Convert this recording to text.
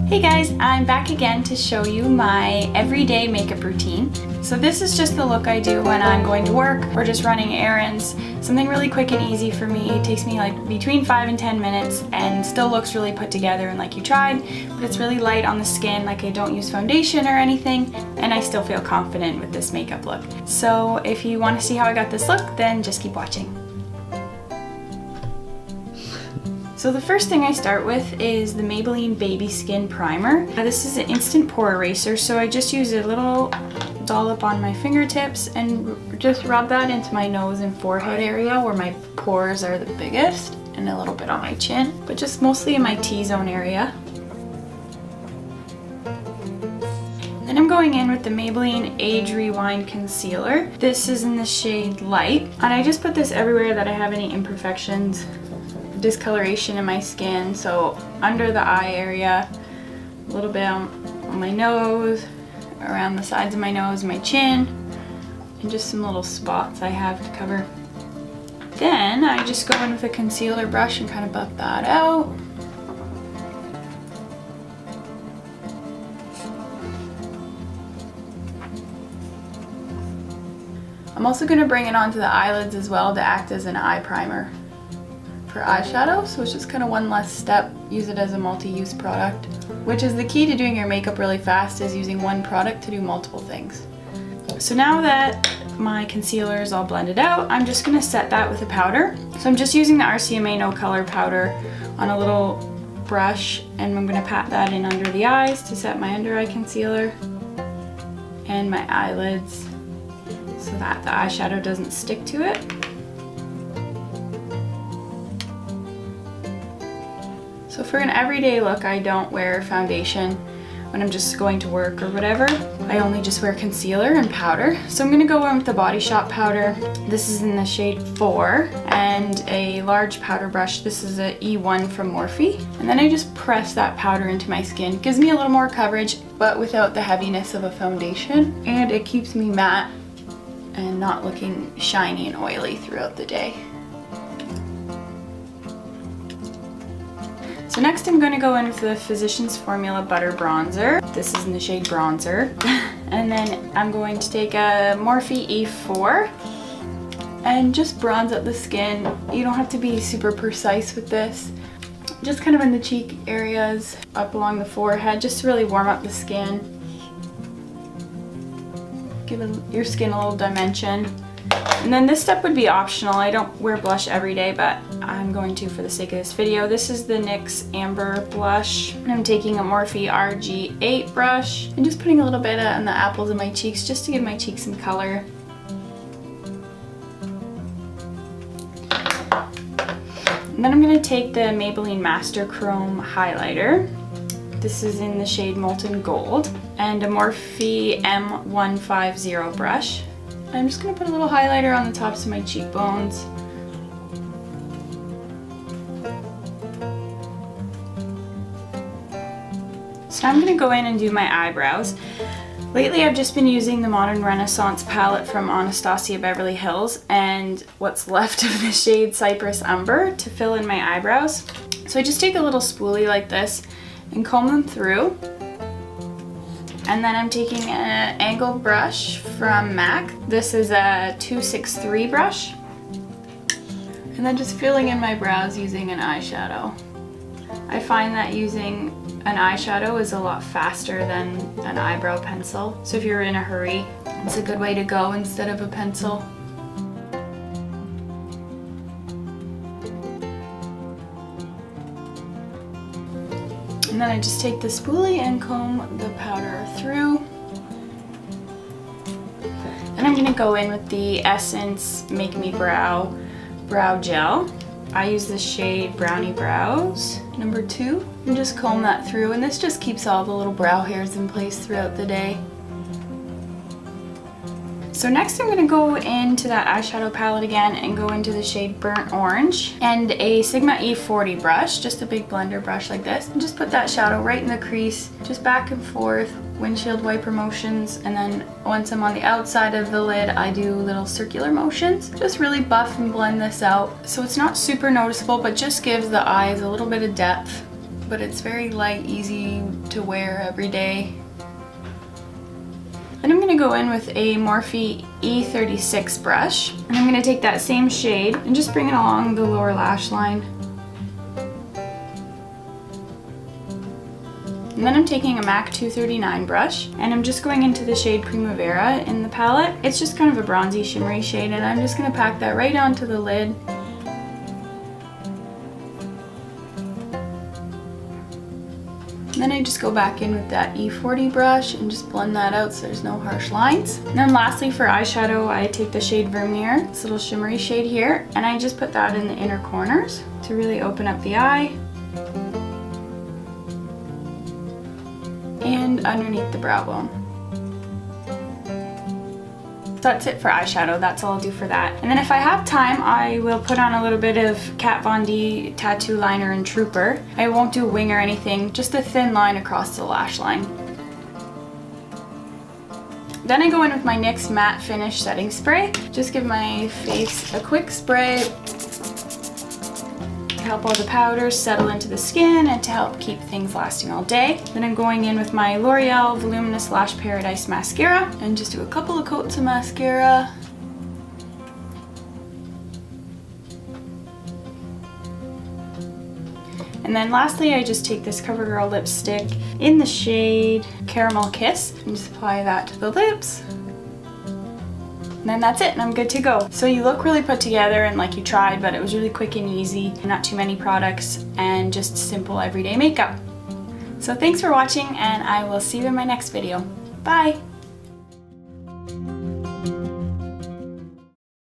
Hey guys, I'm back again to show you my everyday makeup routine. So this is just the look I do when I'm going to work or just running errands. Something really quick and easy for me. It takes me like between 5 and 10 minutes and still looks really put together and like you tried, but it's really light on the skin, like I don't use foundation or anything, and I still feel confident with this makeup look. So if you want to see how I got this look, then just keep watching. So the first thing I start with is the Maybelline Baby Skin Primer. This is an instant pore eraser, so I just use a little dollop on my fingertips and just rub that into my nose and forehead area where my pores are the biggest, and a little bit on my chin, but just mostly in my T-zone area. Then I'm going in with the Maybelline Age Rewind Concealer. This is in the shade Light, and I just put this everywhere that I have any imperfections, discoloration in my skin, so under the eye area, a little bit on my nose, around the sides of my nose, my chin, and just some little spots I have to cover. Then I just go in with a concealer brush and kind of buff that out. I'm also going to bring it onto the eyelids as well to act as an eye primer for eyeshadow, so it's just kind of one less step. Use it as a multi-use product, which is the key to doing your makeup really fast, is using one product to do multiple things. So now that my concealer is all blended out, I'm just going to set that with a powder. So I'm just using the RCMA No Color powder on a little brush, and I'm going to pat that in under the eyes to set my under eye concealer and my eyelids so that the eyeshadow doesn't stick to it. So for an everyday look, I don't wear foundation when I'm just going to work or whatever. I only just wear concealer and powder. So I'm gonna go in with the Body Shop powder. This is in the shade 4, and a large powder brush. This is a E1 from Morphe. And then I just press that powder into my skin. It gives me a little more coverage, but without the heaviness of a foundation. And it keeps me matte and not looking shiny and oily throughout the day. So next I'm going to go in with the Physicians Formula Butter Bronzer. This is in the shade Bronzer. And then I'm going to take a Morphe E4 and just bronze up the skin. You don't have to be super precise with this. Just kind of in the cheek areas, up along the forehead, just to really warm up the skin. Give your skin a little dimension. And then this step would be optional. I don't wear blush every day, but I'm going to for the sake of this video. This is the NYX Amber Blush. And I'm taking a Morphe RG8 brush and just putting a little bit on the apples of my cheeks just to give my cheeks some color. And then I'm going to take the Maybelline Master Chrome Highlighter. This is in the shade Molten Gold. And a Morphe M150 brush. I'm just going to put a little highlighter on the tops of my cheekbones. So I'm going to go in and do my eyebrows. Lately I've just been using the Modern Renaissance palette from Anastasia Beverly Hills and what's left of the shade Cypress Umber to fill in my eyebrows. So I just take a little spoolie like this and comb them through. And then I'm taking an angled brush from MAC. This is a 263 brush. And then just filling in my brows using an eyeshadow. I find that using an eyeshadow is a lot faster than an eyebrow pencil. So if you're in a hurry, it's a good way to go instead of a pencil. And then I just take the spoolie and comb the powder through. And I'm going to go in with the Essence Make Me Brow Gel. I use the shade Browny Brows, number 2. And just comb that through, and this just keeps all the little brow hairs in place throughout the day. So next I'm going to go into that eyeshadow palette again and go into the shade Burnt Orange and a Sigma E40 brush, just a big blender brush like this, and just put that shadow right in the crease, just back and forth, windshield wiper motions, and then once I'm on the outside of the lid I do little circular motions. Just really buff and blend this out so it's not super noticeable but just gives the eyes a little bit of depth. but it's very light, easy to wear every day. Then I'm going to go in with a Morphe E36 brush, and I'm going to take that same shade and just bring it along the lower lash line. And then I'm taking a MAC 239 brush, and I'm just going into the shade Primavera in the palette. It's just kind of a bronzy, shimmery shade, and I'm just going to pack that right onto the lid. And then I just go back in with that E40 brush and just blend that out so there's no harsh lines. And then lastly for eyeshadow, I take the shade Vermeer, this little shimmery shade here, and I just put that in the inner corners to really open up the eye. And underneath the brow bone. That's it for eyeshadow, that's all I'll do for that. And then if I have time, I will put on a little bit of Kat Von D tattoo liner and Trooper. I won't do a wing or anything, just a thin line across the lash line. Then I go in with my NYX Matte Finish Setting Spray. Just give my face a quick spray to help all the powders settle into the skin and to help keep things lasting all day. Then I'm going in with my L'Oreal Voluminous Lash Paradise Mascara and just do a couple of coats of mascara. And then lastly, I just take this CoverGirl lipstick in the shade Caramel Kiss and just apply that to the lips. And then that's it, and I'm good to go. So you look really put together and like you tried, but it was really quick and easy, not too many products, and just simple everyday makeup. So thanks for watching, and I will see you in my next video. Bye!